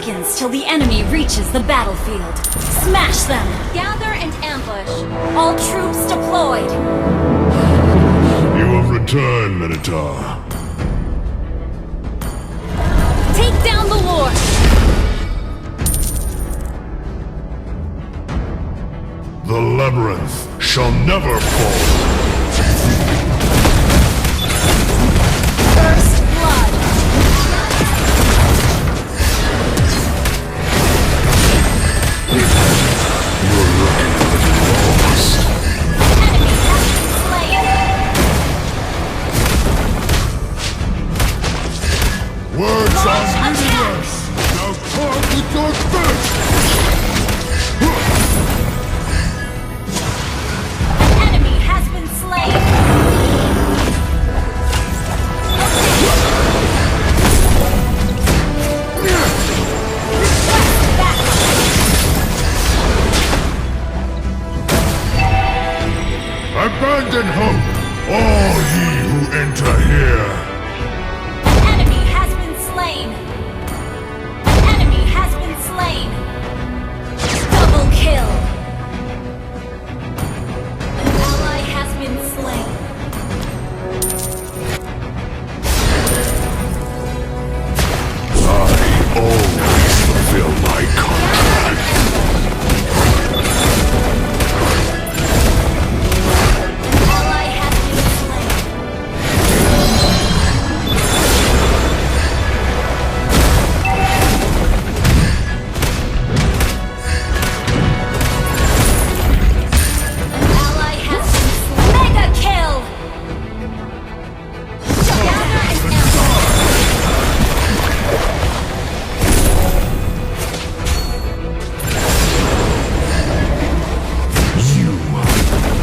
seconds till the enemy reaches the battlefield. Smash them! Gather and ambush. All troops deployed. You have returned, Minotaur. Take down the Lord! The labyrinth shall never fall. First blood! You're looking lost. Enemy has been slain! Words Launch are attack! meaningless. Now talk with your fist. Enemy has been slain! Abandon hope, all ye who enter here. Enemy has been slain! Enemy has been slain! Double kill! An ally has been slain. I always fulfill my contract. Ally has been slain. An ally has been slain. Mega kill! Gather and ambush. You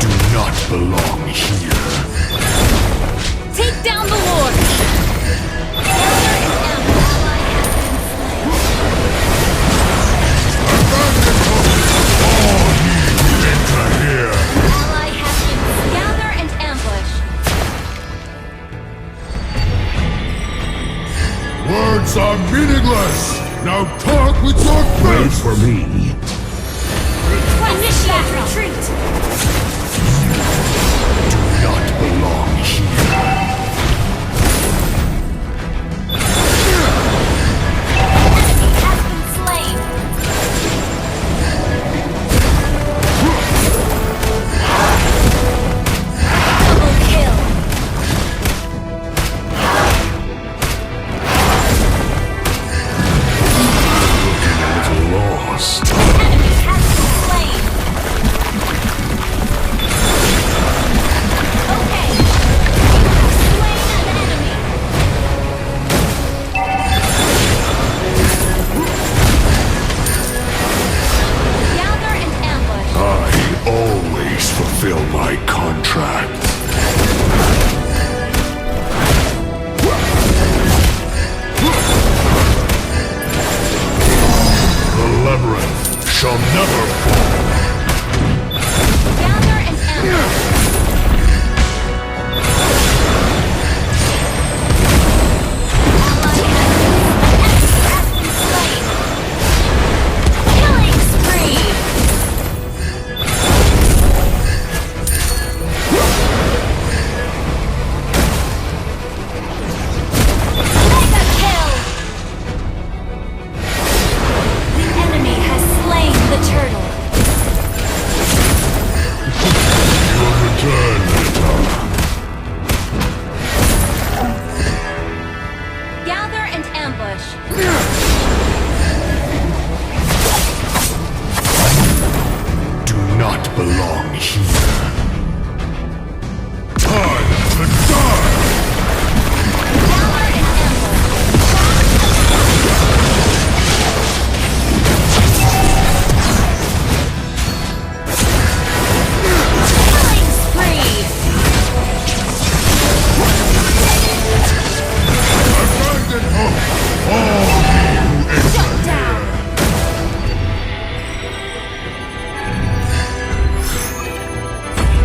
do not belong here. Take down the Lord! Gather and ambush. Ally has been slain. Abandon hope, all ye who enter here. Ally has been gather and ambush. Words are meaningless. Now talk with your Wait fist. for me. Initiate retreat. Do not belong here. Enemy has been slain. Double kill. Lost. Enemy has been slain. Okay. Slain an enemy. Gather and ambush. I always fulfill my contract. The labyrinth shall never fall. Gather and ambush. Ally has been slain. Killing spree. Mega kill. The enemy has slain the turtle. Your return, Minotaur. Gather and ambush. Do not belong here. Time to die! Gather and ambush. Killing spree. Abandon hope, all ye who enter Shut down. here.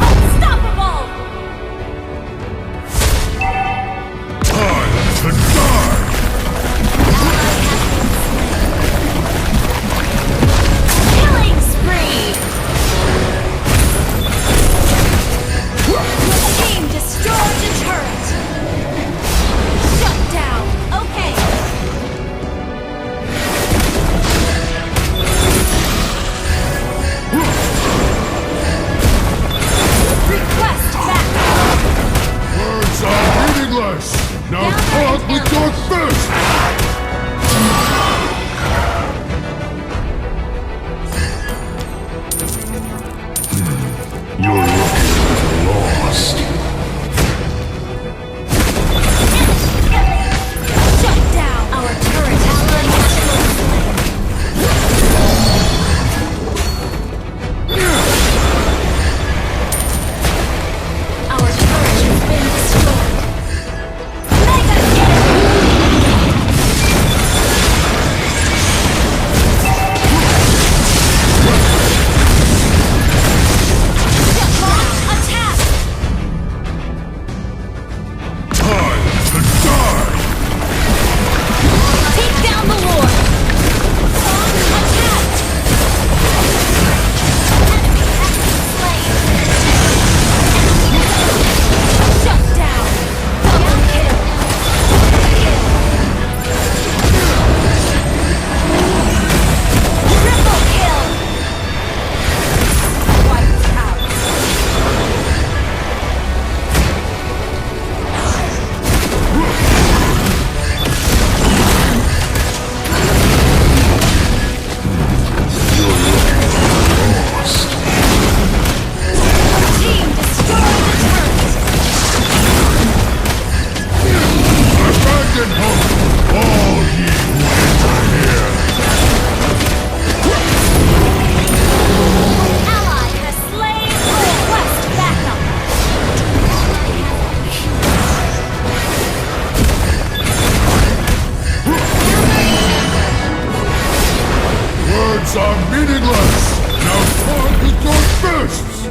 Words are meaningless! Now target your fists!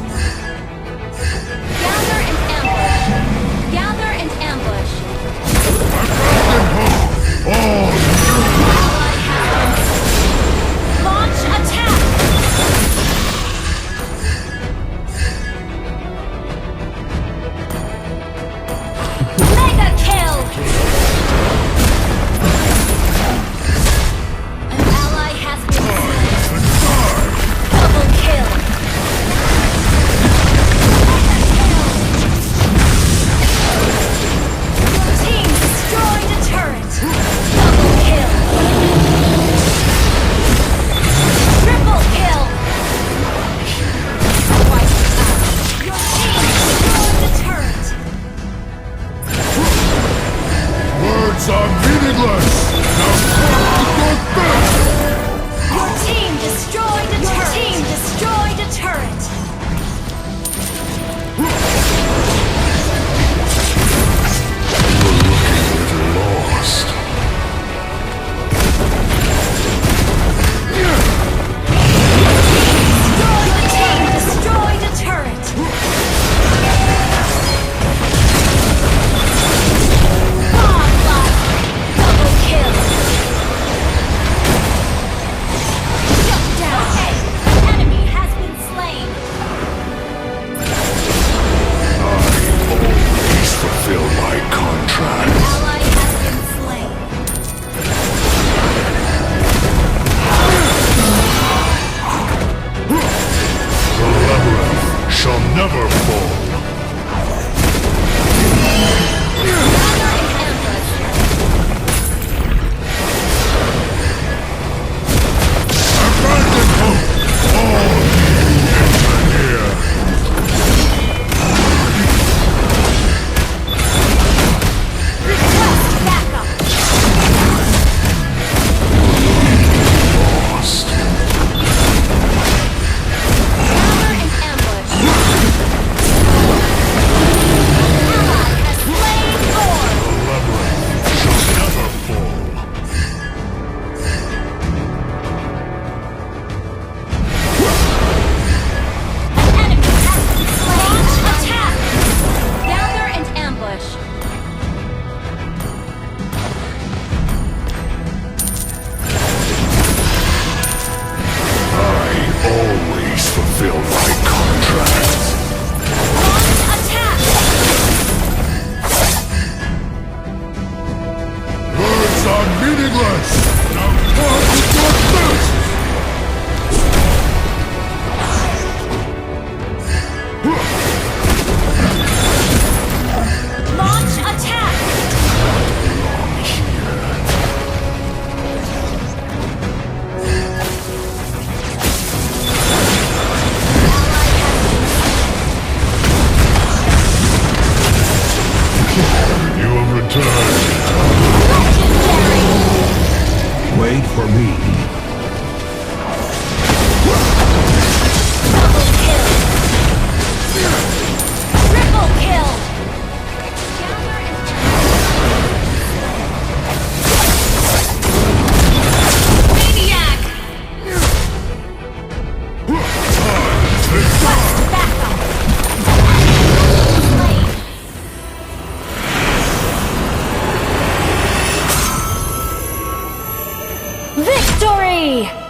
Gather and ambush. Gather and ambush. Abandon hope! All Launch attack! Mega kill! An ally has been slain. Double kill! Mega kill! Your team destroyed a turret! Double kill! Triple kill! Wipe out! Your team destroyed the turret! words are meaningless! Now target your fists! Your team destroyed a turret! Your team destroyed a turret! Lost. Your team destroyed a turret! Godlike! Double kill! Shut down! An enemy has been slain! Always fulfill my contract. Ally has been slain! The labyrinth shall never fall. Gather and ambush! Abandon hope! All you enter here! Request backup! Lost. Gather and ambush! Ally has slain Thor! The labyrinth shall never fall. An enemy has been slain! Launch attack! Gather and ambush! I always fulfill my contracts. Launch attack! Words are meaningless! Now target your fists! Launch attack! You have returned. Legendary! Wait for me. Double kill! Triple kill! Gather and Maniac! Request backup! Slain! Victory!